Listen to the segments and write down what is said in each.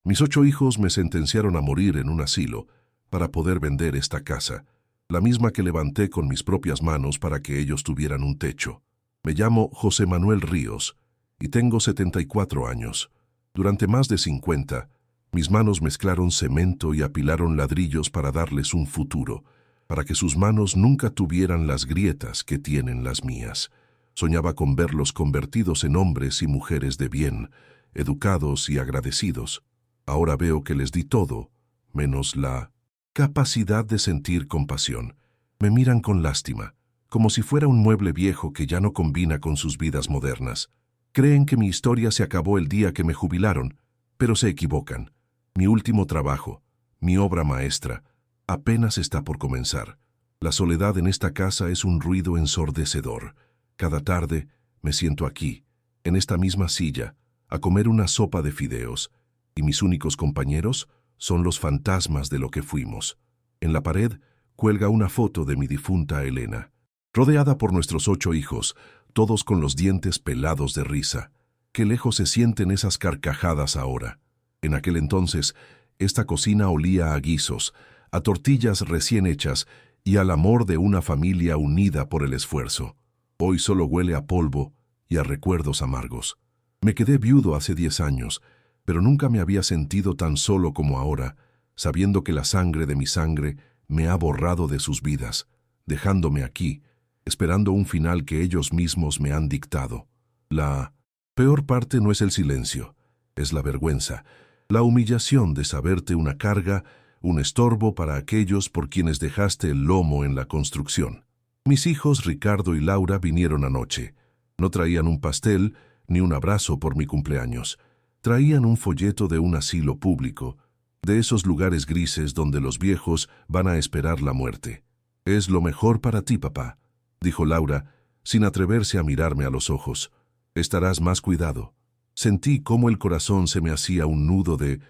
Mis 8 hijos me sentenciaron a morir en un asilo para poder vender esta casa, la misma que levanté con mis propias manos para que ellos tuvieran un techo. Me llamo José Manuel Ríos y tengo 74 años. Durante más de 50, mis manos mezclaron cemento y apilaron ladrillos para darles un futuro, para que sus manos nunca tuvieran las grietas que tienen las mías. Soñaba con verlos convertidos en hombres y mujeres de bien, educados y agradecidos. Ahora veo que les di todo, menos la capacidad de sentir compasión. Me miran con lástima, como si fuera un mueble viejo que ya no combina con sus vidas modernas. Creen que mi historia se acabó el día que me jubilaron, pero se equivocan. Mi último trabajo, mi obra maestra, apenas está por comenzar. La soledad en esta casa es un ruido ensordecedor. Cada tarde me siento aquí, en esta misma silla, a comer una sopa de fideos, y mis únicos compañeros son los fantasmas de lo que fuimos. En la pared cuelga una foto de mi difunta Elena, rodeada por nuestros 8 hijos, todos con los dientes pelados de risa. Qué lejos se sienten esas carcajadas ahora. En aquel entonces, esta cocina olía a guisos, a tortillas recién hechas y al amor de una familia unida por el esfuerzo. Hoy solo huele a polvo y a recuerdos amargos. Me quedé viudo hace 10 años, pero nunca me había sentido tan solo como ahora, sabiendo que la sangre de mi sangre me ha borrado de sus vidas, dejándome aquí, esperando un final que ellos mismos me han dictado. La peor parte no es el silencio, es la vergüenza, la humillación de saberte una carga, un estorbo para aquellos por quienes dejaste el lomo en la construcción. Mis hijos Ricardo y Laura vinieron anoche. No traían un pastel ni un abrazo por mi cumpleaños. Traían un folleto de un asilo público, de esos lugares grises donde los viejos van a esperar la muerte. «Es lo mejor para ti, papá», dijo Laura, sin atreverse a mirarme a los ojos. «Estarás más cuidado». Sentí cómo el corazón se me hacía un nudo de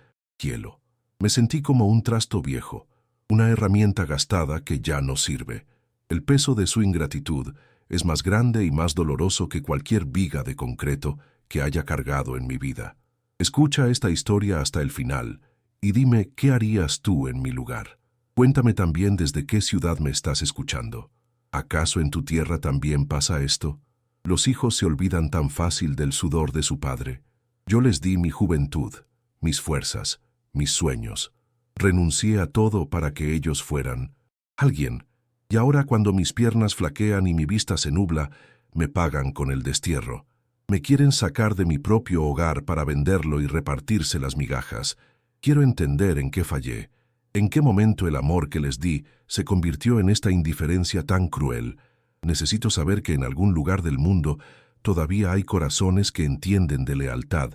hielo. Me sentí como un trasto viejo, una herramienta gastada que ya no sirve. El peso de su ingratitud es más grande y más doloroso que cualquier viga de concreto que haya cargado en mi vida. Escucha esta historia hasta el final y dime qué harías tú en mi lugar. Cuéntame también desde qué ciudad me estás escuchando. ¿Acaso en tu tierra también pasa esto? Los hijos se olvidan tan fácil del sudor de su padre. Yo les di mi juventud, mis fuerzas, mis sueños. Renuncié a todo para que ellos fueran alguien. Y ahora cuando mis piernas flaquean y mi vista se nubla, me pagan con el destierro. Me quieren sacar de mi propio hogar para venderlo y repartirse las migajas. Quiero entender en qué fallé, en qué momento el amor que les di se convirtió en esta indiferencia tan cruel. Necesito saber que en algún lugar del mundo todavía hay corazones que entienden de lealtad,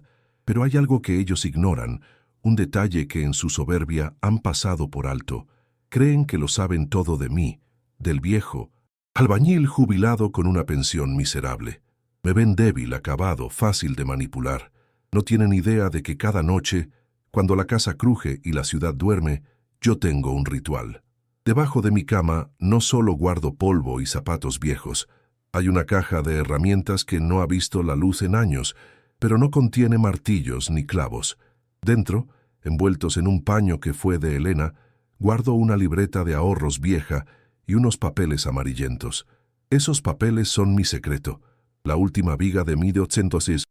pero hay algo que ellos ignoran, un detalle que en su soberbia han pasado por alto. Creen que lo saben todo de mí, del viejo, albañil jubilado con una pensión miserable. Me ven débil, acabado, fácil de manipular. No tienen idea de que cada noche, cuando la casa cruje y la ciudad duerme, yo tengo un ritual. Debajo de mi cama no solo guardo polvo y zapatos viejos. Hay una caja de herramientas que no ha visto la luz en años, pero no contiene martillos ni clavos. Dentro, envueltos en un paño que fue de Elena, guardo una libreta de ahorros vieja y unos papeles amarillentos. Esos papeles son mi secreto, la última viga de 1800,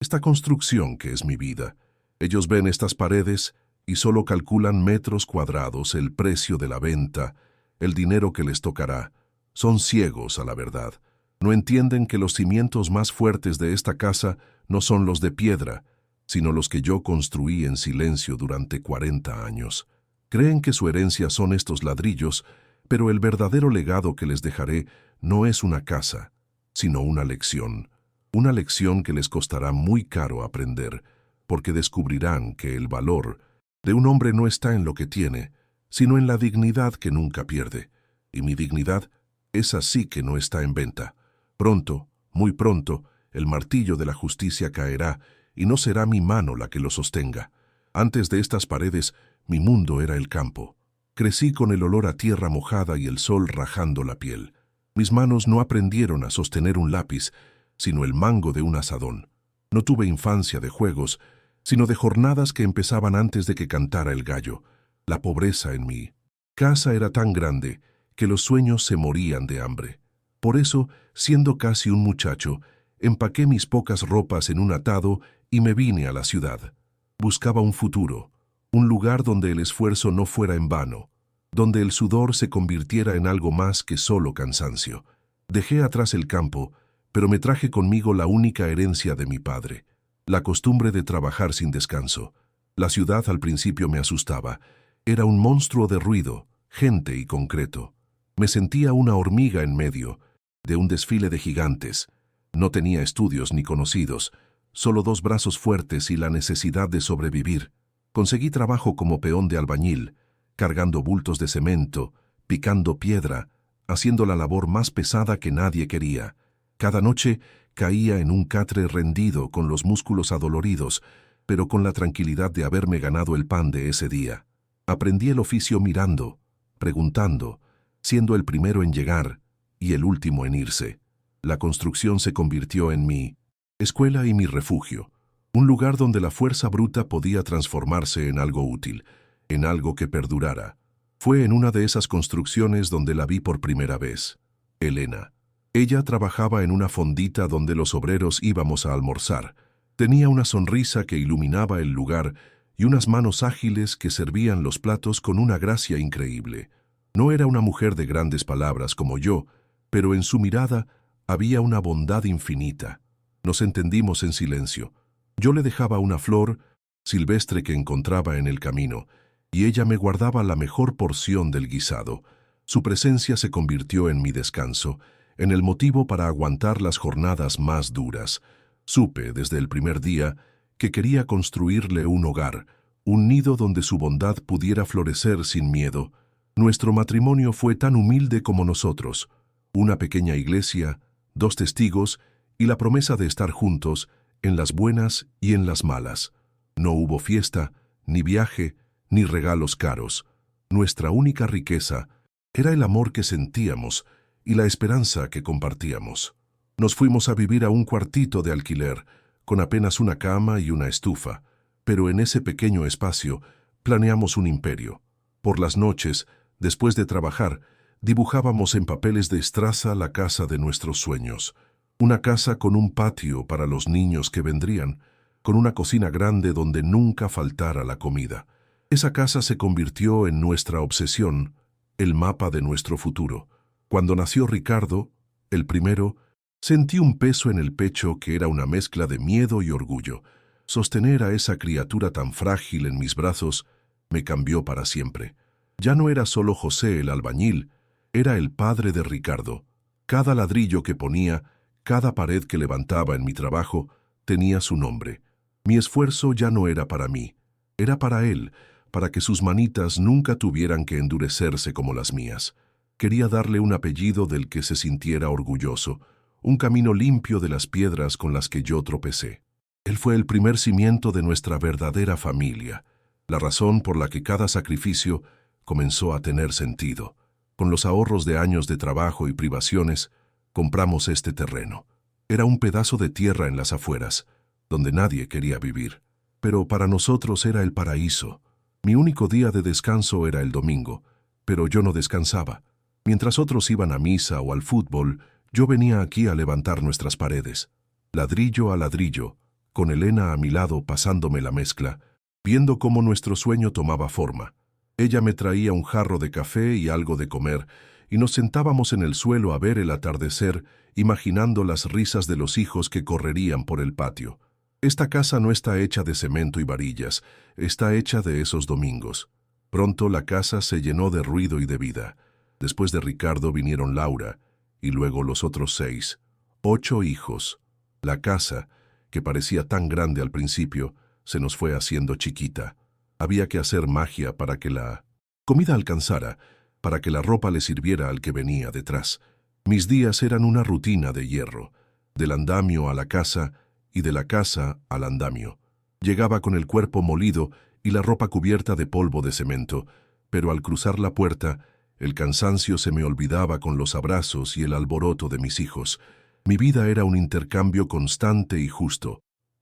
esta construcción que es mi vida. Ellos ven estas paredes y solo calculan metros cuadrados, el precio de la venta, el dinero que les tocará. Son ciegos a la verdad. No entienden que los cimientos más fuertes de esta casa no son los de piedra, sino los que yo construí en silencio durante 40 años. Creen que su herencia son estos ladrillos, pero el verdadero legado que les dejaré no es una casa, sino una lección que les costará muy caro aprender, porque descubrirán que el valor de un hombre no está en lo que tiene, sino en la dignidad que nunca pierde, y mi dignidad es así que no está en venta. Pronto, muy pronto, el martillo de la justicia caerá, y no será mi mano la que lo sostenga. Antes de estas paredes, mi mundo era el campo. Crecí con el olor a tierra mojada y el sol rajando la piel. Mis manos no aprendieron a sostener un lápiz, sino el mango de un azadón. No tuve infancia de juegos, sino de jornadas que empezaban antes de que cantara el gallo. La pobreza en mi casa era tan grande que los sueños se morían de hambre. Por eso, siendo casi un muchacho, empaqué mis pocas ropas en un atado y me vine a la ciudad. Buscaba un futuro, un lugar donde el esfuerzo no fuera en vano, donde el sudor se convirtiera en algo más que solo cansancio. Dejé atrás el campo, pero me traje conmigo la única herencia de mi padre, la costumbre de trabajar sin descanso. La ciudad al principio me asustaba. Era un monstruo de ruido, gente y concreto. Me sentía una hormiga en medio de un desfile de gigantes. No tenía estudios ni conocidos, solo 2 brazos fuertes y la necesidad de sobrevivir. Conseguí trabajo como peón de albañil, cargando bultos de cemento, picando piedra, haciendo la labor más pesada que nadie quería. Cada noche caía en un catre rendido con los músculos adoloridos, pero con la tranquilidad de haberme ganado el pan de ese día. Aprendí el oficio mirando, preguntando, siendo el primero en llegar y el último en irse. La construcción se convirtió en mi escuela y mi refugio, un lugar donde la fuerza bruta podía transformarse en algo útil, en algo que perdurara. Fue en una de esas construcciones donde la vi por primera vez. Elena. Ella trabajaba en una fondita donde los obreros íbamos a almorzar. Tenía una sonrisa que iluminaba el lugar y unas manos ágiles que servían los platos con una gracia increíble. No era una mujer de grandes palabras como yo, pero en su mirada había una bondad infinita. Nos entendimos en silencio. Yo le dejaba una flor silvestre que encontraba en el camino, y ella me guardaba la mejor porción del guisado. Su presencia se convirtió en mi descanso, en el motivo para aguantar las jornadas más duras. Supe desde el primer día que quería construirle un hogar, un nido donde su bondad pudiera florecer sin miedo. Nuestro matrimonio fue tan humilde como nosotros. Una pequeña iglesia, 2 testigos y la promesa de estar juntos en las buenas y en las malas. No hubo fiesta, ni viaje, ni regalos caros. Nuestra única riqueza era el amor que sentíamos y la esperanza que compartíamos. Nos fuimos a vivir a un cuartito de alquiler, con apenas una cama y una estufa, pero en ese pequeño espacio planeamos un imperio. Por las noches, después de trabajar, dibujábamos en papeles de estraza la casa de nuestros sueños. Una casa con un patio para los niños que vendrían, con una cocina grande donde nunca faltara la comida. Esa casa se convirtió en nuestra obsesión, el mapa de nuestro futuro. Cuando nació Ricardo, el primero, sentí un peso en el pecho que era una mezcla de miedo y orgullo. Sostener a esa criatura tan frágil en mis brazos me cambió para siempre. Ya no era solo José el albañil, era el padre de Ricardo. Cada ladrillo que ponía, cada pared que levantaba en mi trabajo, tenía su nombre. Mi esfuerzo ya no era para mí, era para él, para que sus manitas nunca tuvieran que endurecerse como las mías. Quería darle un apellido del que se sintiera orgulloso, un camino limpio de las piedras con las que yo tropecé. Él fue el primer cimiento de nuestra verdadera familia, la razón por la que cada sacrificio comenzó a tener sentido. Con los ahorros de años de trabajo y privaciones, compramos este terreno. Era un pedazo de tierra en las afueras, donde nadie quería vivir. Pero para nosotros era el paraíso. Mi único día de descanso era el domingo, pero yo no descansaba. Mientras otros iban a misa o al fútbol, yo venía aquí a levantar nuestras paredes, ladrillo a ladrillo, con Elena a mi lado pasándome la mezcla, viendo cómo nuestro sueño tomaba forma. Ella me traía un jarro de café y algo de comer, y nos sentábamos en el suelo a ver el atardecer, imaginando las risas de los hijos que correrían por el patio. Esta casa no está hecha de cemento y varillas, está hecha de esos domingos. Pronto la casa se llenó de ruido y de vida. Después de Ricardo vinieron Laura, y luego los otros 6, 8 hijos. La casa, que parecía tan grande al principio, se nos fue haciendo chiquita. Había que hacer magia para que la comida alcanzara, para que la ropa le sirviera al que venía detrás. Mis días eran una rutina de hierro, del andamio a la casa y de la casa al andamio. Llegaba con el cuerpo molido y la ropa cubierta de polvo de cemento, pero al cruzar la puerta, el cansancio se me olvidaba con los abrazos y el alboroto de mis hijos. Mi vida era un intercambio constante y justo.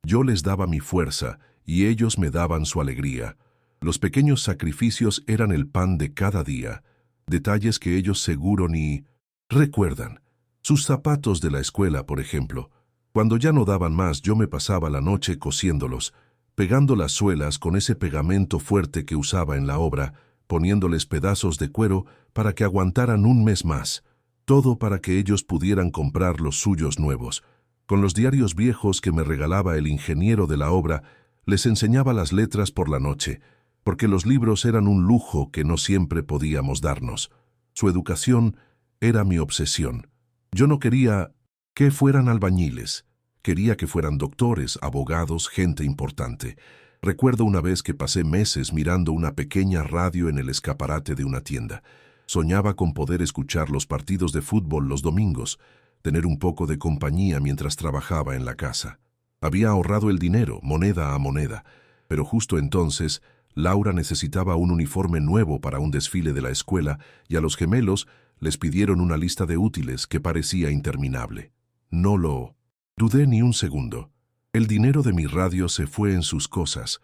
Yo les daba mi fuerza y ellos me daban su alegría. Los pequeños sacrificios eran el pan de cada día, detalles que ellos seguro ni recuerdan. Sus zapatos de la escuela, por ejemplo. Cuando ya no daban más, yo me pasaba la noche cosiéndolos, pegando las suelas con ese pegamento fuerte que usaba en la obra, poniéndoles pedazos de cuero para que aguantaran un mes más. Todo para que ellos pudieran comprar los suyos nuevos. Con los diarios viejos que me regalaba el ingeniero de la obra, les enseñaba las letras por la noche, porque los libros eran un lujo que no siempre podíamos darnos. Su educación era mi obsesión. Yo no quería que fueran albañiles. Quería que fueran doctores, abogados, gente importante. Recuerdo una vez que pasé meses mirando una pequeña radio en el escaparate de una tienda. Soñaba con poder escuchar los partidos de fútbol los domingos, tener un poco de compañía mientras trabajaba en la casa. Había ahorrado el dinero, moneda a moneda, pero justo entonces Laura necesitaba un uniforme nuevo para un desfile de la escuela y a los gemelos les pidieron una lista de útiles que parecía interminable. No lo dudé ni un segundo. El dinero de mi radio se fue en sus cosas.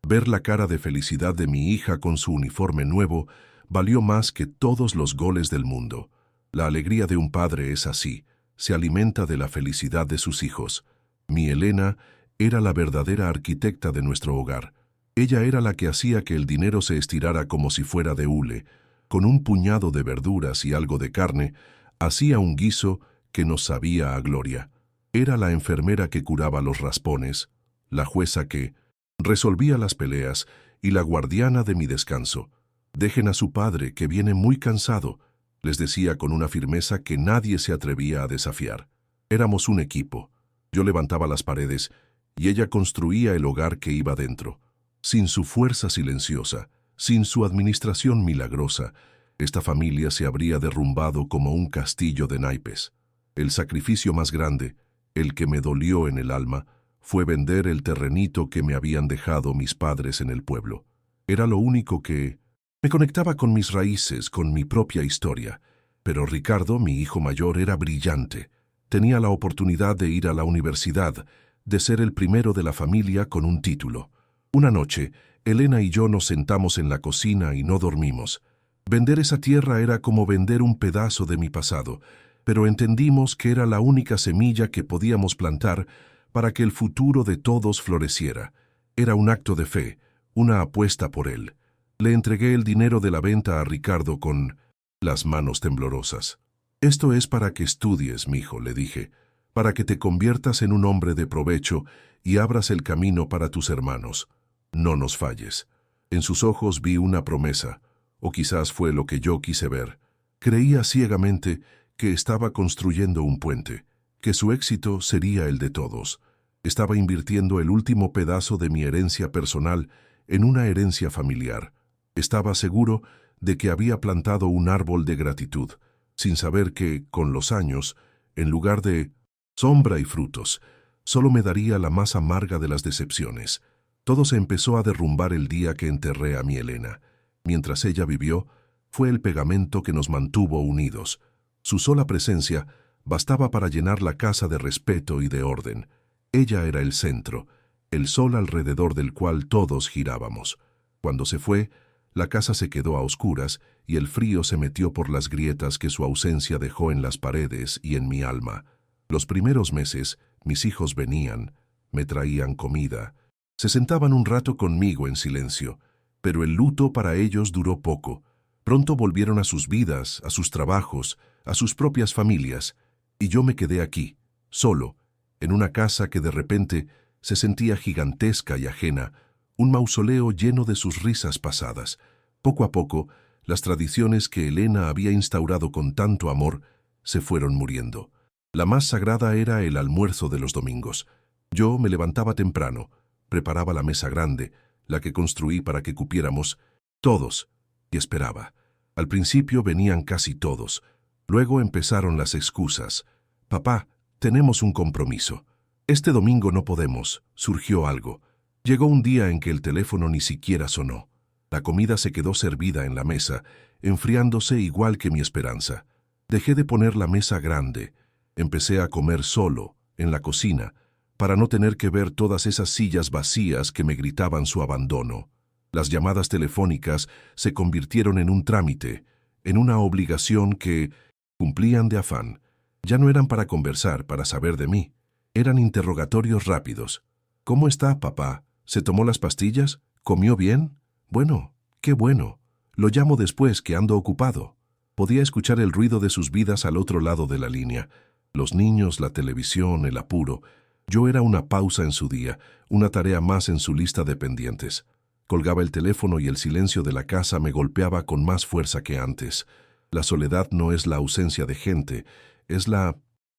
Ver la cara de felicidad de mi hija con su uniforme nuevo valió más que todos los goles del mundo. La alegría de un padre es así, se alimenta de la felicidad de sus hijos. Mi Elena era la verdadera arquitecta de nuestro hogar. Ella era la que hacía que el dinero se estirara como si fuera de hule. Con un puñado de verduras y algo de carne, hacía un guiso que nos sabía a gloria. Era la enfermera que curaba los raspones, la jueza que resolvía las peleas y la guardiana de mi descanso. Dejen a su padre, que viene muy cansado, les decía con una firmeza que nadie se atrevía a desafiar. Éramos un equipo. Yo levantaba las paredes y ella construía el hogar que iba dentro. Sin su fuerza silenciosa, sin su administración milagrosa, esta familia se habría derrumbado como un castillo de naipes. El sacrificio más grande, el que me dolió en el alma, fue vender el terrenito que me habían dejado mis padres en el pueblo. Era lo único que me conectaba con mis raíces, con mi propia historia. Pero Ricardo, mi hijo mayor, era brillante. Tenía la oportunidad de ir a la universidad, de ser el primero de la familia con un título. Una noche, Elena y yo nos sentamos en la cocina y no dormimos. Vender esa tierra era como vender un pedazo de mi pasado, pero entendimos que era la única semilla que podíamos plantar para que el futuro de todos floreciera. Era un acto de fe, una apuesta por él. Le entregué el dinero de la venta a Ricardo con las manos temblorosas. «Esto es para que estudies, mijo», le dije, «para que te conviertas en un hombre de provecho y abras el camino para tus hermanos. No nos falles». En sus ojos vi una promesa, o quizás fue lo que yo quise ver. Creía ciegamente que estaba construyendo un puente, que su éxito sería el de todos. Estaba invirtiendo el último pedazo de mi herencia personal en una herencia familiar. Estaba seguro de que había plantado un árbol de gratitud, sin saber que, con los años, en lugar de sombra y frutos, solo me daría la más amarga de las decepciones. Todo se empezó a derrumbar el día que enterré a mi Elena. Mientras ella vivió, fue el pegamento que nos mantuvo unidos. Su sola presencia bastaba para llenar la casa de respeto y de orden. Ella era el centro, el sol alrededor del cual todos girábamos. Cuando se fue, la casa se quedó a oscuras y el frío se metió por las grietas que su ausencia dejó en las paredes y en mi alma. Los primeros meses, mis hijos venían, me traían comida. Se sentaban un rato conmigo en silencio, pero el luto para ellos duró poco. Pronto volvieron a sus vidas, a sus trabajos, a sus propias familias, y yo me quedé aquí, solo, en una casa que de repente se sentía gigantesca y ajena, un mausoleo lleno de sus risas pasadas. Poco a poco, las tradiciones que Elena había instaurado con tanto amor se fueron muriendo. La más sagrada era el almuerzo de los domingos. Yo me levantaba temprano, preparaba la mesa grande, la que construí para que cupiéramos todos, y esperaba. Al principio venían casi todos. Luego empezaron las excusas. «Papá, tenemos un compromiso. Este domingo no podemos», surgió algo. Llegó un día en que el teléfono ni siquiera sonó. La comida se quedó servida en la mesa, enfriándose igual que mi esperanza. Dejé de poner la mesa grande. Empecé a comer solo, en la cocina, para no tener que ver todas esas sillas vacías que me gritaban su abandono. Las llamadas telefónicas se convirtieron en un trámite, en una obligación que cumplían de afán. Ya no eran para conversar, para saber de mí. Eran interrogatorios rápidos. ¿Cómo está, papá? ¿Se tomó las pastillas? ¿Comió bien? Bueno, qué bueno. Lo llamo después, que ando ocupado. Podía escuchar el ruido de sus vidas al otro lado de la línea. Los niños, la televisión, el apuro. Yo era una pausa en su día, una tarea más en su lista de pendientes. Colgaba el teléfono y el silencio de la casa me golpeaba con más fuerza que antes. La soledad no es la ausencia de gente, es la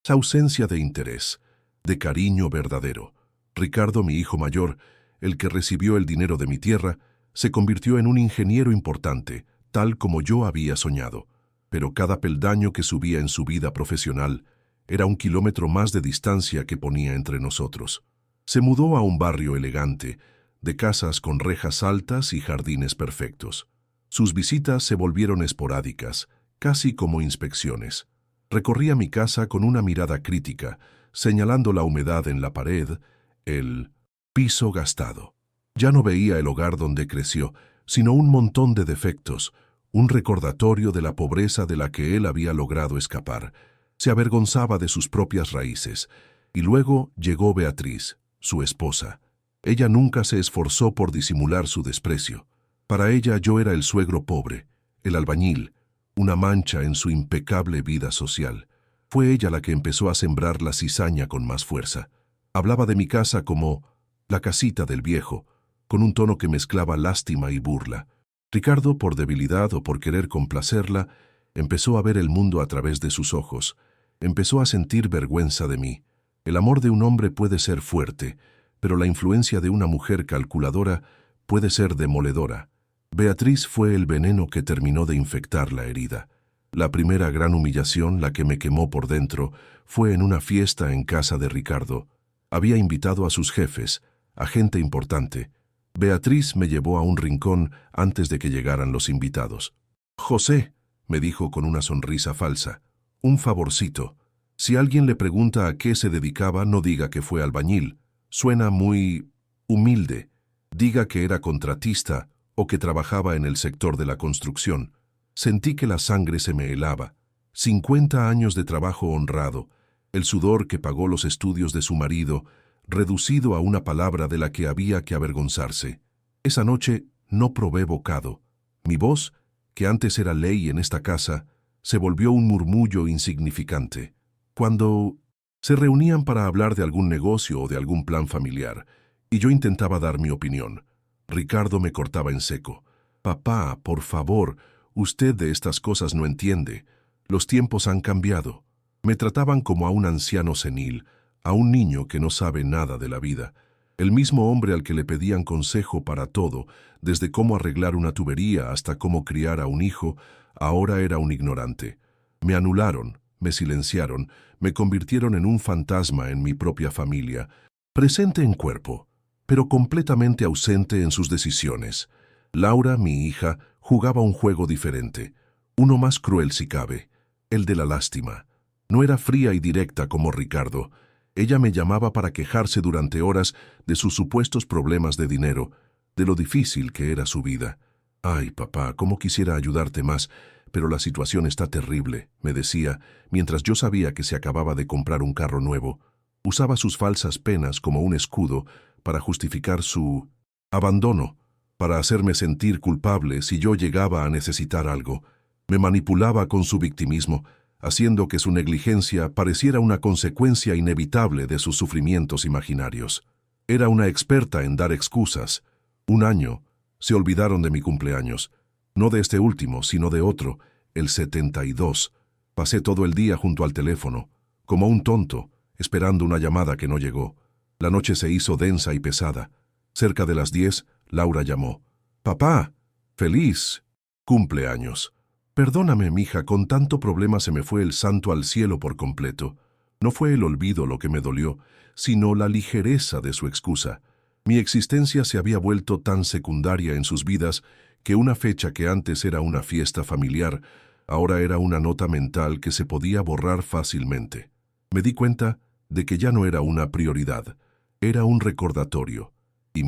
ausencia de interés, de cariño verdadero. Ricardo, mi hijo mayor, el que recibió el dinero de mi tierra, se convirtió en un ingeniero importante, tal como yo había soñado. Pero cada peldaño que subía en su vida profesional era un kilómetro más de distancia que ponía entre nosotros. Se mudó a un barrio elegante, de casas con rejas altas y jardines perfectos. Sus visitas se volvieron esporádicas, casi como inspecciones. Recorría mi casa con una mirada crítica, señalando la humedad en la pared, el piso gastado. Ya no veía el hogar donde creció, sino un montón de defectos, un recordatorio de la pobreza de la que él había logrado escapar. Se avergonzaba de sus propias raíces. Y luego llegó Beatriz, su esposa. Ella nunca se esforzó por disimular su desprecio. Para ella yo era el suegro pobre, el albañil, una mancha en su impecable vida social. Fue ella la que empezó a sembrar la cizaña con más fuerza. Hablaba de mi casa como la casita del viejo, con un tono que mezclaba lástima y burla. Ricardo, por debilidad o por querer complacerla, empezó a ver el mundo a través de sus ojos. Empezó a sentir vergüenza de mí. El amor de un hombre puede ser fuerte, pero la influencia de una mujer calculadora puede ser demoledora. Beatriz fue el veneno que terminó de infectar la herida. La primera gran humillación, la que me quemó por dentro, fue en una fiesta en casa de Ricardo. Había invitado a sus jefes, a gente importante. Beatriz me llevó a un rincón antes de que llegaran los invitados. «José», me dijo con una sonrisa falsa, «un favorcito. Si alguien le pregunta a qué se dedicaba, no diga que fue albañil. Suena muy humilde. Diga que era contratista o que trabajaba en el sector de la construcción». Sentí que la sangre se me helaba. 50 años de trabajo honrado, el sudor que pagó los estudios de su marido, reducido a una palabra de la que había que avergonzarse. Esa noche no probé bocado. Mi voz, que antes era ley en esta casa, se volvió un murmullo insignificante. Cuando se reunían para hablar de algún negocio o de algún plan familiar, y yo intentaba dar mi opinión, Ricardo me cortaba en seco. «Papá, por favor, usted de estas cosas no entiende. Los tiempos han cambiado». Me trataban como a un anciano senil, a un niño que no sabe nada de la vida. El mismo hombre al que le pedían consejo para todo, desde cómo arreglar una tubería hasta cómo criar a un hijo, ahora era un ignorante. Me anularon, me silenciaron, me convirtieron en un fantasma en mi propia familia, presente en cuerpo, pero completamente ausente en sus decisiones. Laura, mi hija, jugaba un juego diferente, uno más cruel si cabe, el de la lástima. No era fría y directa como Ricardo. Ella me llamaba para quejarse durante horas de sus supuestos problemas de dinero, de lo difícil que era su vida. «Ay, papá, cómo quisiera ayudarte más, pero la situación está terrible», me decía, mientras yo sabía que se acababa de comprar un carro nuevo. Usaba sus falsas penas como un escudo para justificar su abandono, para hacerme sentir culpable si yo llegaba a necesitar algo. Me manipulaba con su victimismo, haciendo que su negligencia pareciera una consecuencia inevitable de sus sufrimientos imaginarios. Era una experta en dar excusas. Un año, se olvidaron de mi cumpleaños. No de este último, sino de otro, el 72. Pasé todo el día junto al teléfono, como un tonto, esperando una llamada que no llegó. La noche se hizo densa y pesada. Cerca de las 10, Laura llamó. «Papá, feliz cumpleaños». «Perdóname, mija, con tanto problema se me fue el santo al cielo por completo». No fue el olvido lo que me dolió, sino la ligereza de su excusa. Mi existencia se había vuelto tan secundaria en sus vidas que una fecha que antes era una fiesta familiar, ahora era una nota mental que se podía borrar fácilmente. Me di cuenta de que ya no era una prioridad. Era un recordatorio. Y a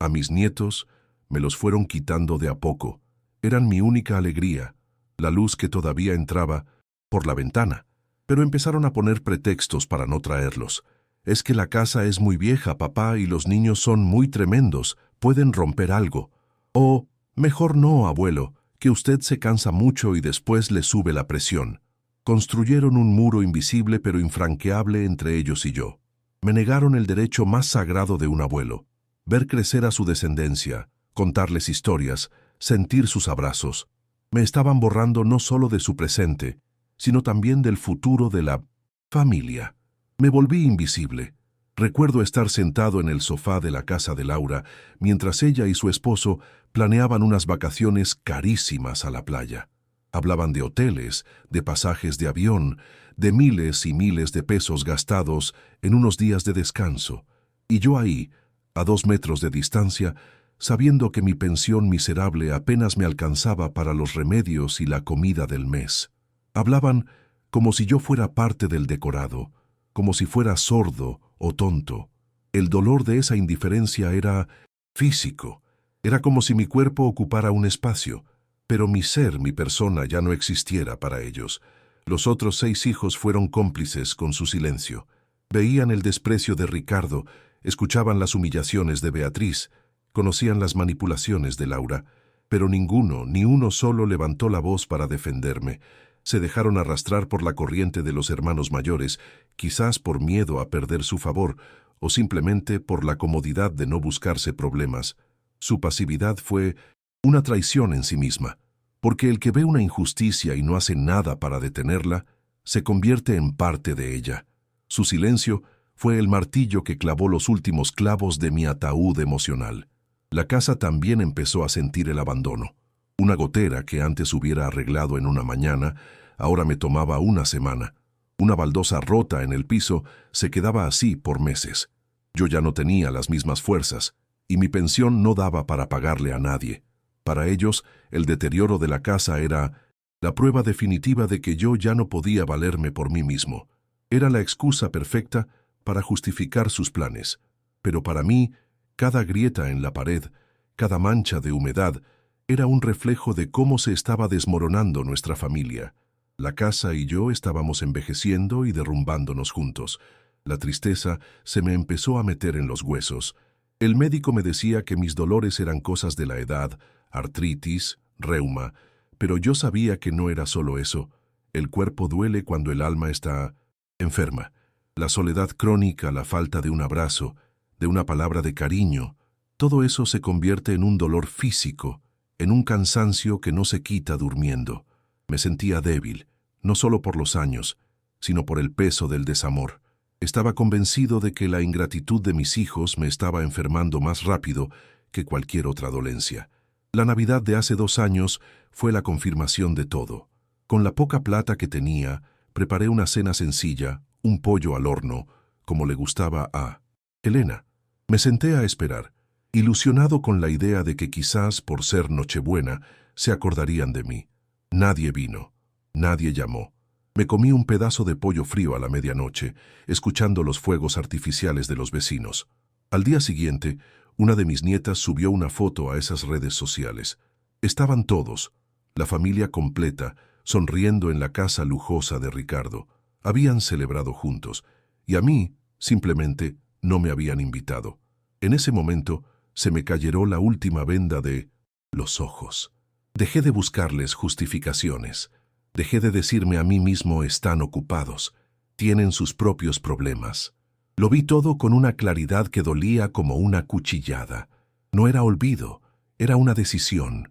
mis nietos, me los fueron quitando de a poco. Eran mi única alegría, la luz que todavía entraba por la ventana. Pero empezaron a poner pretextos para no traerlos. Es que la casa es muy vieja, papá, y los niños son muy tremendos, pueden romper algo. O, mejor no, abuelo, que usted se cansa mucho y después le sube la presión. Construyeron un muro invisible pero infranqueable entre ellos y yo. Me negaron el derecho más sagrado de un abuelo: ver crecer a su descendencia, contarles historias, sentir sus abrazos. Me estaban borrando no solo de su presente, sino también del futuro de la familia. Me volví invisible. Recuerdo estar sentado en el sofá de la casa de Laura, mientras ella y su esposo planeaban unas vacaciones carísimas a la playa. Hablaban de hoteles, de pasajes de avión, de miles y miles de pesos gastados en unos días de descanso. Y yo ahí, a 2 metros de distancia, sabiendo que mi pensión miserable apenas me alcanzaba para los remedios y la comida del mes. Hablaban como si yo fuera parte del decorado, como si fuera sordo o tonto. El dolor de esa indiferencia era físico. Era como si mi cuerpo ocupara un espacio, pero mi ser, mi persona, ya no existiera para ellos. Los otros 6 hijos fueron cómplices con su silencio. Veían el desprecio de Ricardo, escuchaban las humillaciones de Beatriz, conocían las manipulaciones de Laura, pero ninguno, ni uno solo levantó la voz para defenderme. Se dejaron arrastrar por la corriente de los hermanos mayores, quizás por miedo a perder su favor, o simplemente por la comodidad de no buscarse problemas. Su pasividad fue una traición en sí misma, porque el que ve una injusticia y no hace nada para detenerla, se convierte en parte de ella. Su silencio fue el martillo que clavó los últimos clavos de mi ataúd emocional. La casa también empezó a sentir el abandono. Una gotera que antes hubiera arreglado en una mañana, ahora me tomaba una semana. Una baldosa rota en el piso se quedaba así por meses. Yo ya no tenía las mismas fuerzas, y mi pensión no daba para pagarle a nadie. Para ellos, el deterioro de la casa era la prueba definitiva de que yo ya no podía valerme por mí mismo. Era la excusa perfecta para justificar sus planes. Pero para mí, cada grieta en la pared, cada mancha de humedad, era un reflejo de cómo se estaba desmoronando nuestra familia. La casa y yo estábamos envejeciendo y derrumbándonos juntos. La tristeza se me empezó a meter en los huesos. El médico me decía que mis dolores eran cosas de la edad, artritis, reuma, pero yo sabía que no era solo eso. El cuerpo duele cuando el alma está enferma. La soledad crónica, la falta de un abrazo, de una palabra de cariño, todo eso se convierte en un dolor físico, en un cansancio que no se quita durmiendo. Me sentía débil, no solo por los años, sino por el peso del desamor. Estaba convencido de que la ingratitud de mis hijos me estaba enfermando más rápido que cualquier otra dolencia. La Navidad de hace 2 años fue la confirmación de todo. Con la poca plata que tenía, preparé una cena sencilla, un pollo al horno, como le gustaba a Elena. Me senté a esperar, ilusionado con la idea de que quizás, por ser Nochebuena, se acordarían de mí. Nadie vino, nadie llamó. Me comí un pedazo de pollo frío a la medianoche, escuchando los fuegos artificiales de los vecinos. Al día siguiente, una de mis nietas subió una foto a esas redes sociales. Estaban todos, la familia completa, sonriendo en la casa lujosa de Ricardo. Habían celebrado juntos, y a mí, simplemente, no me habían invitado. En ese momento, se me cayó la última venda de los ojos. Dejé de buscarles justificaciones. Dejé de decirme a mí mismo: están ocupados, tienen sus propios problemas. Lo vi todo con una claridad que dolía como una cuchillada. No era olvido, era una decisión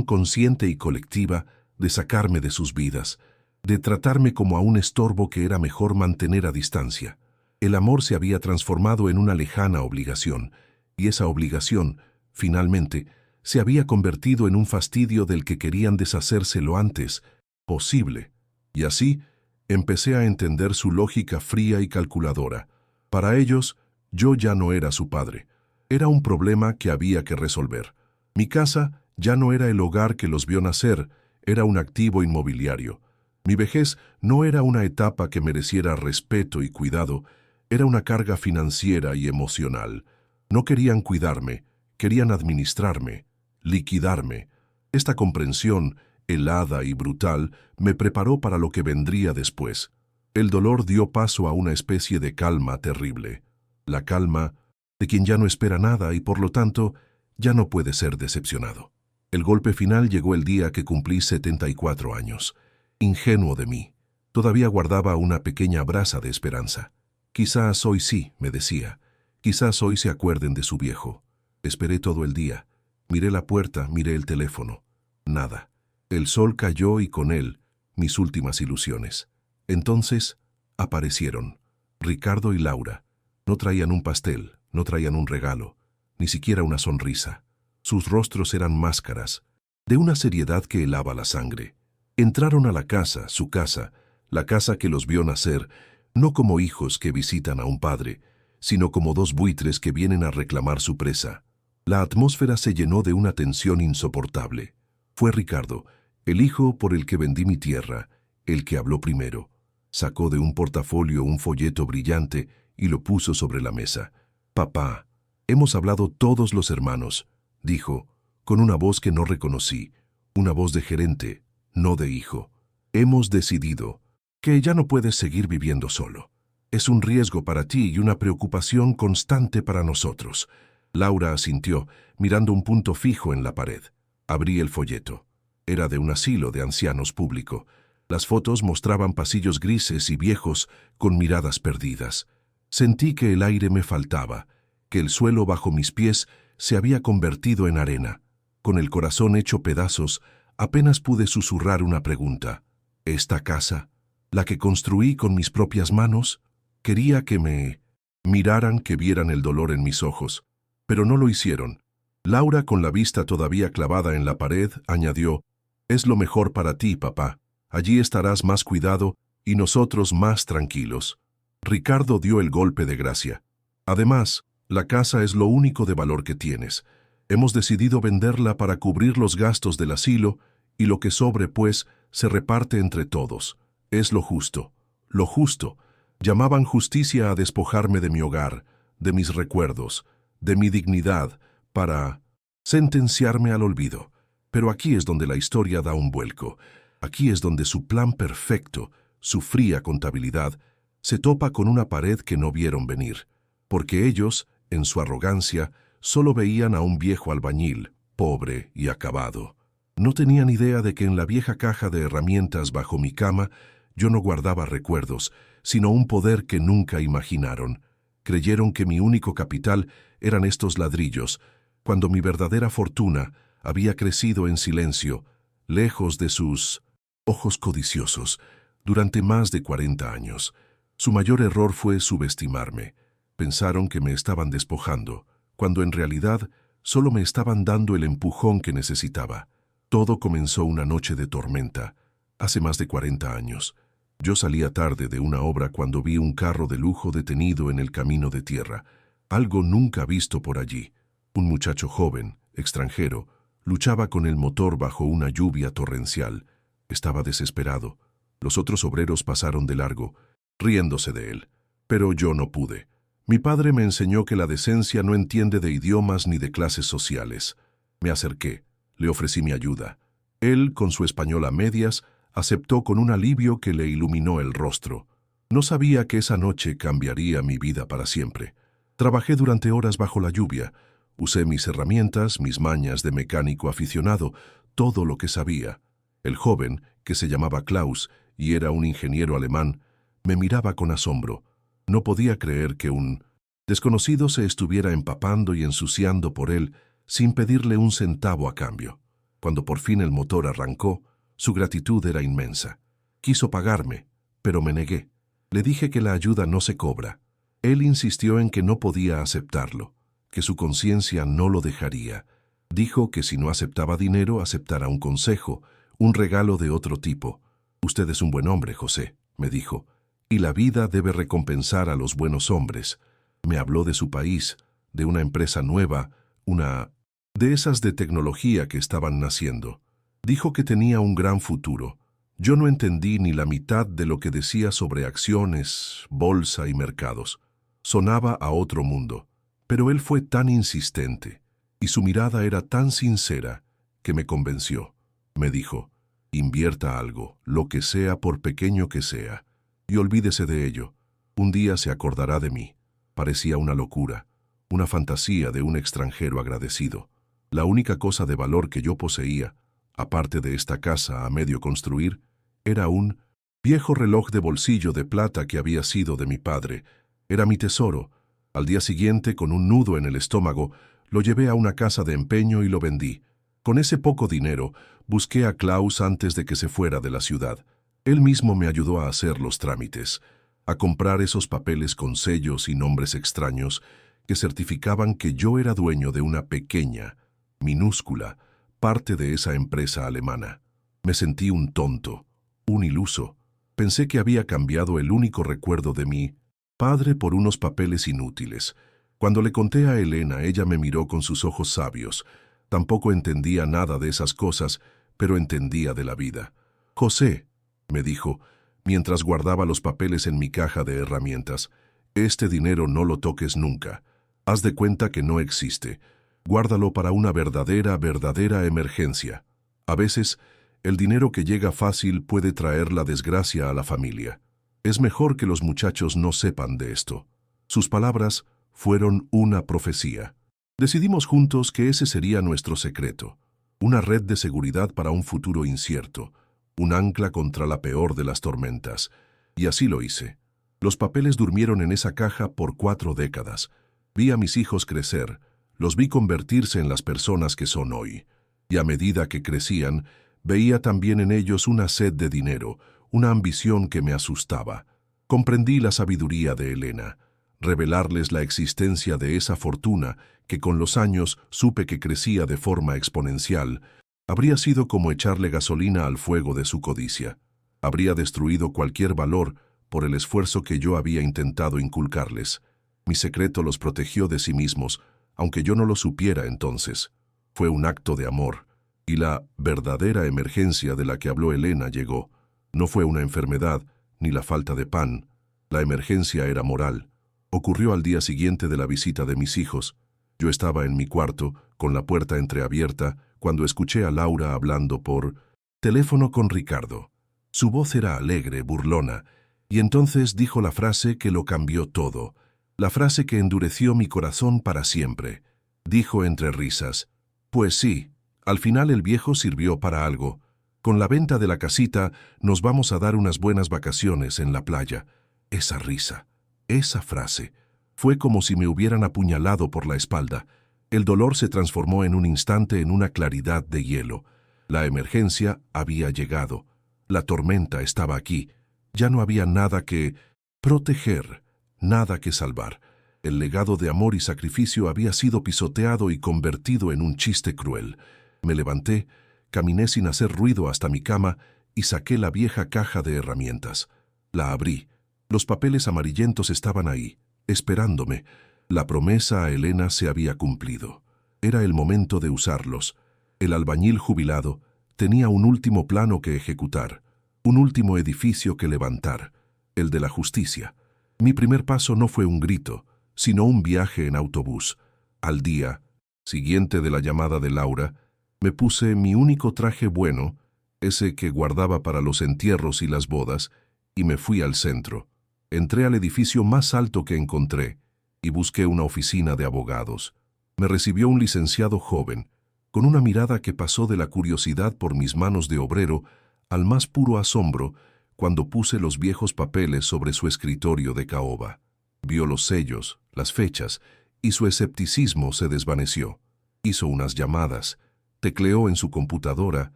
consciente y colectiva de sacarme de sus vidas, de tratarme como a un estorbo que era mejor mantener a distancia. El amor se había transformado en una lejana obligación, y esa obligación, finalmente, se había convertido en un fastidio del que querían deshacerse lo antes posible. Y así, empecé a entender su lógica fría y calculadora. Para ellos, yo ya no era su padre. Era un problema que había que resolver. Mi casa ya no era el hogar que los vio nacer, era un activo inmobiliario. Mi vejez no era una etapa que mereciera respeto y cuidado, Era una carga financiera y emocional. No querían cuidarme, querían administrarme, liquidarme. Esta comprensión, helada y brutal, me preparó para lo que vendría después. El dolor dio paso a una especie de calma terrible. La calma de quien ya no espera nada y por lo tanto ya no puede ser decepcionado. El golpe final llegó el día que cumplí 74 años. Ingenuo de mí. Todavía guardaba una pequeña brasa de esperanza. Quizás hoy sí, me decía. Quizás hoy se acuerden de su viejo. Esperé todo el día. Miré la puerta, miré el teléfono. Nada. El sol cayó y con él mis últimas ilusiones. Entonces aparecieron. Ricardo y Laura. No traían un pastel, no traían un regalo, ni siquiera una sonrisa. Sus rostros eran máscaras, de una seriedad que helaba la sangre. Entraron a la casa, su casa, la casa que los vio nacer, no como hijos que visitan a un padre, sino como dos buitres que vienen a reclamar su presa. La atmósfera se llenó de una tensión insoportable. Fue Ricardo, el hijo por el que vendí mi tierra, el que habló primero. Sacó de un portafolio un folleto brillante y lo puso sobre la mesa. «Papá, hemos hablado todos los hermanos», dijo, con una voz que no reconocí, una voz de gerente, no de hijo. «Hemos decidido que ya no puedes seguir viviendo solo. Es un riesgo para ti y una preocupación constante para nosotros». Laura asintió, mirando un punto fijo en la pared. Abrí el folleto. Era de un asilo de ancianos público. Las fotos mostraban pasillos grises y viejos con miradas perdidas. Sentí que el aire me faltaba, que el suelo bajo mis pies se había convertido en arena. Con el corazón hecho pedazos, apenas pude susurrar una pregunta. ¿Esta casa, la que construí con mis propias manos? Quería que me miraran, que vieran el dolor en mis ojos, pero no lo hicieron. Laura, con la vista todavía clavada en la pared, añadió, «Es lo mejor para ti, papá. Allí estarás más cuidado y nosotros más tranquilos». Ricardo dio el golpe de gracia. «Además, la casa es lo único de valor que tienes. Hemos decidido venderla para cubrir los gastos del asilo y lo que sobre, pues, se reparte entre todos. Es lo justo. Lo justo. Llamaban justicia a despojarme de mi hogar, de mis recuerdos, de mi dignidad, para sentenciarme al olvido. Pero aquí es donde la historia da un vuelco. Aquí es donde su plan perfecto, su fría contabilidad, se topa con una pared que no vieron venir. Porque ellos, en su arrogancia, solo veían a un viejo albañil, pobre y acabado. No tenían idea de que en la vieja caja de herramientas bajo mi cama yo no guardaba recuerdos, sino un poder que nunca imaginaron. Creyeron que mi único capital eran estos ladrillos, cuando mi verdadera fortuna había crecido en silencio, lejos de sus ojos codiciosos, durante más de 40 años. Su mayor error fue subestimarme. Pensaron que me estaban despojando, cuando en realidad solo me estaban dando el empujón que necesitaba. Todo comenzó una noche de tormenta, hace más de 40 años. Yo salía tarde de una obra cuando vi un carro de lujo detenido en el camino de tierra, algo nunca visto por allí. Un muchacho joven, extranjero, luchaba con el motor bajo una lluvia torrencial. Estaba desesperado. Los otros obreros pasaron de largo, riéndose de él. Pero yo no pude. Mi padre me enseñó que la decencia no entiende de idiomas ni de clases sociales. Me acerqué, le ofrecí mi ayuda. Él, con su español a medias, aceptó con un alivio que le iluminó el rostro. No sabía que esa noche cambiaría mi vida para siempre. Trabajé durante horas bajo la lluvia. Usé mis herramientas, mis mañas de mecánico aficionado, todo lo que sabía. El joven, que se llamaba Klaus y era un ingeniero alemán, me miraba con asombro. No podía creer que un desconocido se estuviera empapando y ensuciando por él sin pedirle un centavo a cambio. Cuando por fin el motor arrancó, su gratitud era inmensa. Quiso pagarme, pero me negué. Le dije que la ayuda no se cobra. Él insistió en que no podía aceptarlo, que su conciencia no lo dejaría. Dijo que si no aceptaba dinero, aceptara un consejo, un regalo de otro tipo. «Usted es un buen hombre, José», me dijo, «y la vida debe recompensar a los buenos hombres». Me habló de su país, de una empresa nueva, una de esas de tecnología que estaban naciendo. Dijo que tenía un gran futuro. Yo no entendí ni la mitad de lo que decía sobre acciones, bolsa y mercados. Sonaba a otro mundo, pero él fue tan insistente, y su mirada era tan sincera, que me convenció. Me dijo, invierta algo, lo que sea por pequeño que sea, y olvídese de ello. Un día se acordará de mí. Parecía una locura, una fantasía de un extranjero agradecido. La única cosa de valor que yo poseía, aparte de esta casa a medio construir, era un viejo reloj de bolsillo de plata que había sido de mi padre. Era mi tesoro. Al día siguiente, con un nudo en el estómago, lo llevé a una casa de empeño y lo vendí. Con ese poco dinero, busqué a Klaus antes de que se fuera de la ciudad. Él mismo me ayudó a hacer los trámites, a comprar esos papeles con sellos y nombres extraños que certificaban que yo era dueño de una pequeña, minúscula, parte de esa empresa alemana. Me sentí un tonto, un iluso. Pensé que había cambiado el único recuerdo de mi padre por unos papeles inútiles. Cuando le conté a Elena, ella me miró con sus ojos sabios. Tampoco entendía nada de esas cosas, pero entendía de la vida. José, me dijo, mientras guardaba los papeles en mi caja de herramientas, este dinero no lo toques nunca. Haz de cuenta que no existe. Guárdalo para una verdadera emergencia. A veces, el dinero que llega fácil puede traer la desgracia a la familia. Es mejor que los muchachos no sepan de esto. Sus palabras fueron una profecía. Decidimos juntos que ese sería nuestro secreto, una red de seguridad para un futuro incierto, un ancla contra la peor de las tormentas. Y así lo hice. Los papeles durmieron en esa caja por 4 décadas. Vi a mis hijos crecer, los vi convertirse en las personas que son hoy. Y a medida que crecían, veía también en ellos una sed de dinero, una ambición que me asustaba. Comprendí la sabiduría de Elena, revelarles la existencia de esa fortuna que con los años supe que crecía de forma exponencial. Habría sido como echarle gasolina al fuego de su codicia. Habría destruido cualquier valor por el esfuerzo que yo había intentado inculcarles. Mi secreto los protegió de sí mismos, aunque yo no lo supiera entonces. Fue un acto de amor, y la verdadera emergencia de la que habló Elena llegó. No fue una enfermedad, ni la falta de pan. La emergencia era moral. Ocurrió al día siguiente de la visita de mis hijos. Yo estaba en mi cuarto, con la puerta entreabierta, cuando escuché a Laura hablando por teléfono con Ricardo. Su voz era alegre, burlona, y entonces dijo la frase que lo cambió todo, la frase que endureció mi corazón para siempre. Dijo entre risas, «Pues sí, al final el viejo sirvió para algo. Con la venta de la casita nos vamos a dar unas buenas vacaciones en la playa». Esa risa, esa frase, fue como si me hubieran apuñalado por la espalda. El dolor se transformó en un instante en una claridad de hielo. La emergencia había llegado. La tormenta estaba aquí. Ya no había nada que proteger, nada que salvar. El legado de amor y sacrificio había sido pisoteado y convertido en un chiste cruel. Me levanté, caminé sin hacer ruido hasta mi cama y saqué la vieja caja de herramientas. La abrí. Los papeles amarillentos estaban ahí, esperándome. La promesa a Elena se había cumplido. Era el momento de usarlos. El albañil jubilado tenía un último plano que ejecutar, un último edificio que levantar, el de la justicia. Mi primer paso no fue un grito, sino un viaje en autobús. Al día siguiente de la llamada de Laura, me puse mi único traje bueno, ese que guardaba para los entierros y las bodas, y me fui al centro. Entré al edificio más alto que encontré y busqué una oficina de abogados. Me recibió un licenciado joven, con una mirada que pasó de la curiosidad por mis manos de obrero al más puro asombro cuando puse los viejos papeles sobre su escritorio de caoba. Vio los sellos, las fechas, y su escepticismo se desvaneció. Hizo unas llamadas, tecleó en su computadora,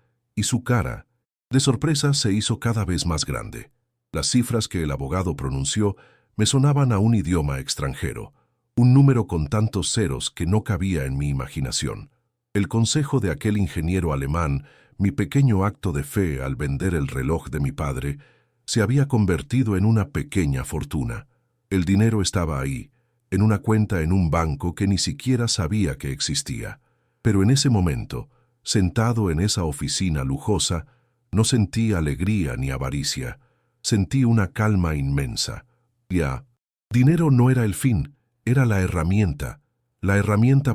y su cara, de sorpresa, se hizo cada vez más grande. Las cifras que el abogado pronunció me sonaban a un idioma extranjero, un número con tantos ceros que no cabía en mi imaginación. El consejo de aquel ingeniero alemán, mi pequeño acto de fe al vender el reloj de mi padre, se había convertido en una pequeña fortuna. El dinero estaba ahí, en una cuenta en un banco que ni siquiera sabía que existía. Pero en ese momento, sentado en esa oficina lujosa, no sentí alegría ni avaricia. Sentí una calma inmensa. Ya, Dinero no era el fin, era la herramienta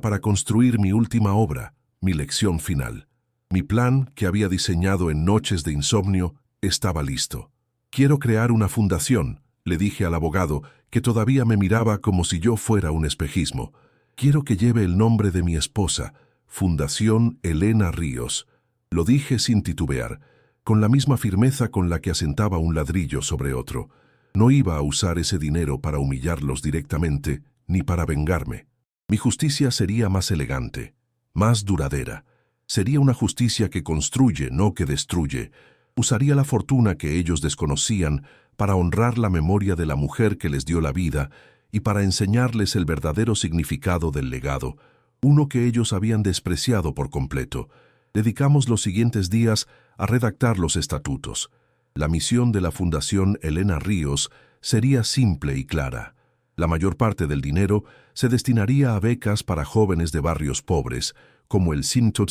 para construir mi última obra, mi lección final. Mi plan, que había diseñado en noches de insomnio, estaba listo. Quiero crear una fundación, le dije al abogado, que todavía me miraba como si yo fuera un espejismo. Quiero que lleve el nombre de mi esposa, Fundación Elena Ríos. Lo dije sin titubear, con la misma firmeza con la que asentaba un ladrillo sobre otro. No iba a usar ese dinero para humillarlos directamente, ni para vengarme. Mi justicia sería más elegante, más duradera. Sería una justicia que construye, no que destruye. Usaría la fortuna que ellos desconocían para honrar la memoria de la mujer que les dio la vida y para enseñarles el verdadero significado del legado, uno que ellos habían despreciado por completo. Dedicamos los siguientes días a redactar los estatutos. La misión de la Fundación Elena Ríos sería simple y clara. La mayor parte del dinero se destinaría a becas para jóvenes de barrios pobres, como el Centro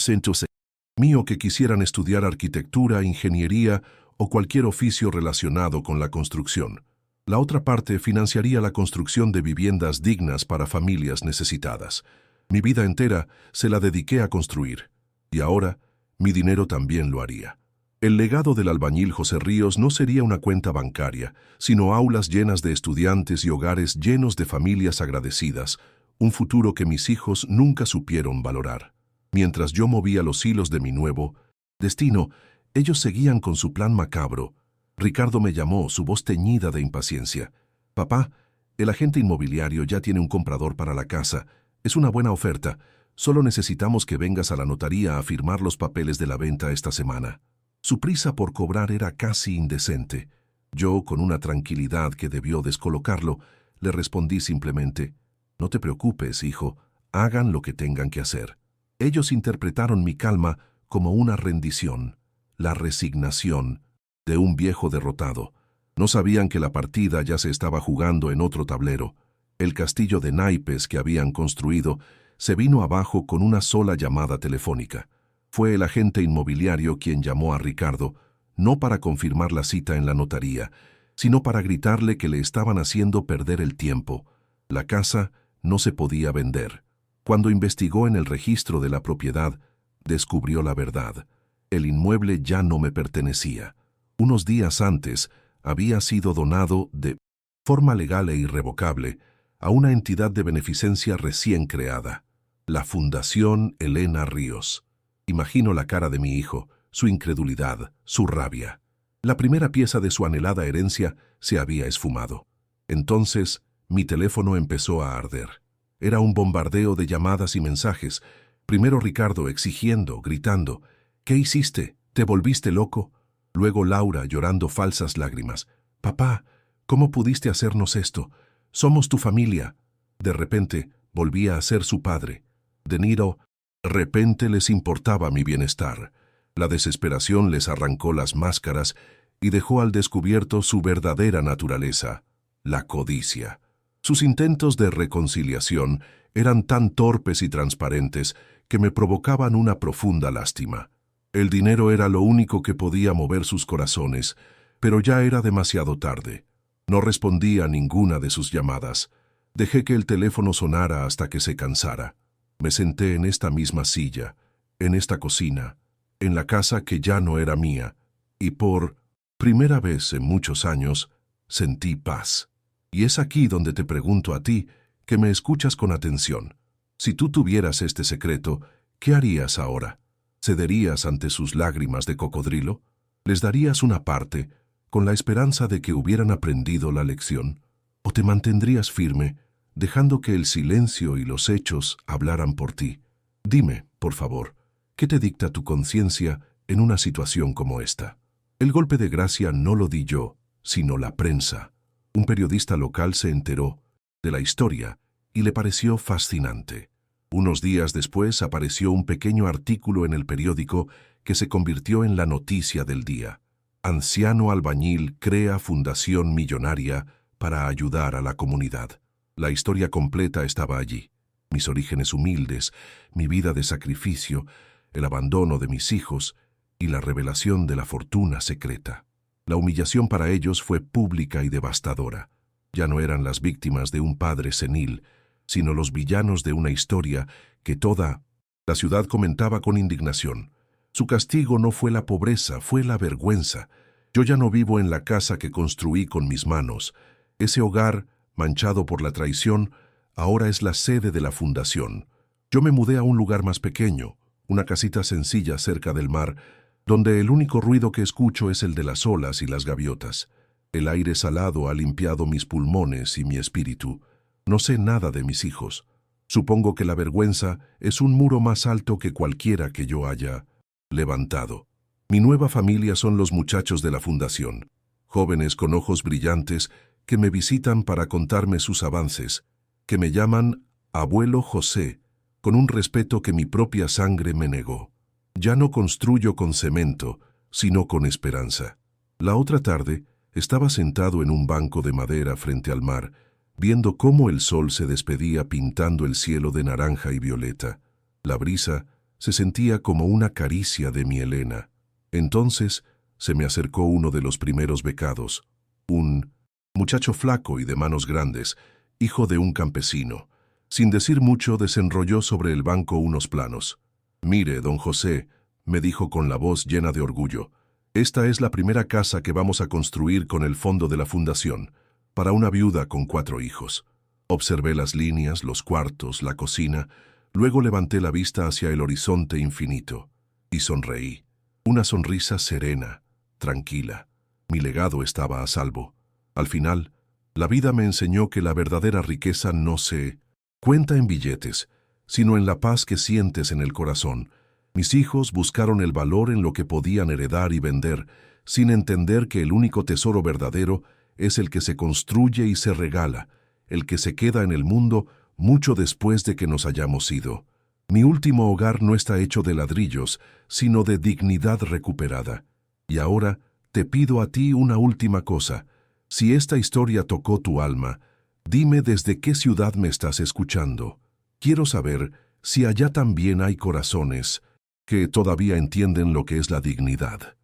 mío que quisieran estudiar arquitectura, ingeniería o cualquier oficio relacionado con la construcción. La otra parte financiaría la construcción de viviendas dignas para familias necesitadas. Mi vida entera se la dediqué a construir, y ahora mi dinero también lo haría. El legado del albañil José Ríos no sería una cuenta bancaria, sino aulas llenas de estudiantes y hogares llenos de familias agradecidas, un futuro que mis hijos nunca supieron valorar. Mientras yo movía los hilos de mi nuevo destino, ellos seguían con su plan macabro. Ricardo me llamó, su voz teñida de impaciencia. «Papá, el agente inmobiliario ya tiene un comprador para la casa. Es una buena oferta. Solo necesitamos que vengas a la notaría a firmar los papeles de la venta esta semana». Su prisa por cobrar era casi indecente. Yo, con una tranquilidad que debió descolocarlo, le respondí simplemente: «No te preocupes, hijo, hagan lo que tengan que hacer». Ellos interpretaron mi calma como una rendición, la resignación de un viejo derrotado. No sabían que la partida ya se estaba jugando en otro tablero. El castillo de naipes que habían construido se vino abajo con una sola llamada telefónica. Fue el agente inmobiliario quien llamó a Ricardo, no para confirmar la cita en la notaría, sino para gritarle que le estaban haciendo perder el tiempo. La casa no se podía vender. Cuando investigó en el registro de la propiedad, descubrió la verdad. El inmueble ya no me pertenecía. Unos días antes, había sido donado de forma legal e irrevocable a una entidad de beneficencia recién creada, la Fundación Elena Ríos. Imagino la cara de mi hijo, su incredulidad, su rabia. La primera pieza de su anhelada herencia se había esfumado. Entonces, mi teléfono empezó a arder. Era un bombardeo de llamadas y mensajes. Primero Ricardo exigiendo, gritando: «¿Qué hiciste? ¿Te volviste loco?». Luego Laura llorando falsas lágrimas: «Papá, ¿cómo pudiste hacernos esto? Somos tu familia». De repente, volvía a ser su padre. De repente les importaba mi bienestar. La desesperación les arrancó las máscaras y dejó al descubierto su verdadera naturaleza, la codicia. Sus intentos de reconciliación eran tan torpes y transparentes que me provocaban una profunda lástima. El dinero era lo único que podía mover sus corazones, pero ya era demasiado tarde. No respondí a ninguna de sus llamadas. Dejé que el teléfono sonara hasta que se cansara. Me senté en esta misma silla, en esta cocina, en la casa que ya no era mía, y por primera vez en muchos años sentí paz. Y es aquí donde te pregunto a ti, que me escuchas con atención. Si tú tuvieras este secreto, ¿qué harías ahora? ¿Cederías ante sus lágrimas de cocodrilo? ¿Les darías una parte, con la esperanza de que hubieran aprendido la lección? ¿O te mantendrías firme, dejando que el silencio y los hechos hablaran por ti? Dime, por favor, ¿qué te dicta tu conciencia en una situación como esta? El golpe de gracia no lo di yo, sino la prensa. Un periodista local se enteró de la historia y le pareció fascinante. Unos días después apareció un pequeño artículo en el periódico que se convirtió en la noticia del día. Anciano albañil crea fundación millonaria para ayudar a la comunidad. La historia completa estaba allí. Mis orígenes humildes, mi vida de sacrificio, el abandono de mis hijos y la revelación de la fortuna secreta. La humillación para ellos fue pública y devastadora. Ya no eran las víctimas de un padre senil, sino los villanos de una historia que toda la ciudad comentaba con indignación. Su castigo no fue la pobreza, fue la vergüenza. Yo ya no vivo en la casa que construí con mis manos. Ese hogar, manchado por la traición, ahora es la sede de la fundación. Yo me mudé a un lugar más pequeño, una casita sencilla cerca del mar, donde el único ruido que escucho es el de las olas y las gaviotas. El aire salado ha limpiado mis pulmones y mi espíritu. No sé nada de mis hijos. Supongo que la vergüenza es un muro más alto que cualquiera que yo haya levantado. Mi nueva familia son los muchachos de la fundación, jóvenes con ojos brillantes que me visitan para contarme sus avances, que me llaman Abuelo José, con un respeto que mi propia sangre me negó. Ya no construyo con cemento, sino con esperanza. La otra tarde, estaba sentado en un banco de madera frente al mar, viendo cómo el sol se despedía pintando el cielo de naranja y violeta. La brisa se sentía como una caricia de mi Elena. Entonces se me acercó uno de los primeros becados, un muchacho flaco y de manos grandes, hijo de un campesino. Sin decir mucho, desenrolló sobre el banco unos planos. «Mire, don José», me dijo con la voz llena de orgullo, «esta es la primera casa que vamos a construir con el fondo de la fundación, para una viuda con 4 hijos». Observé las líneas, los cuartos, la cocina, luego levanté la vista hacia el horizonte infinito y sonreí. Una sonrisa serena, tranquila. Mi legado estaba a salvo. Al final, la vida me enseñó que la verdadera riqueza no se cuenta en billetes, sino en la paz que sientes en el corazón. Mis hijos buscaron el valor en lo que podían heredar y vender, sin entender que el único tesoro verdadero es el que se construye y se regala, el que se queda en el mundo mucho después de que nos hayamos ido. Mi último hogar no está hecho de ladrillos, sino de dignidad recuperada. Y ahora te pido a ti una última cosa. Si esta historia tocó tu alma, dime desde qué ciudad me estás escuchando. Quiero saber si allá también hay corazones que todavía entienden lo que es la dignidad.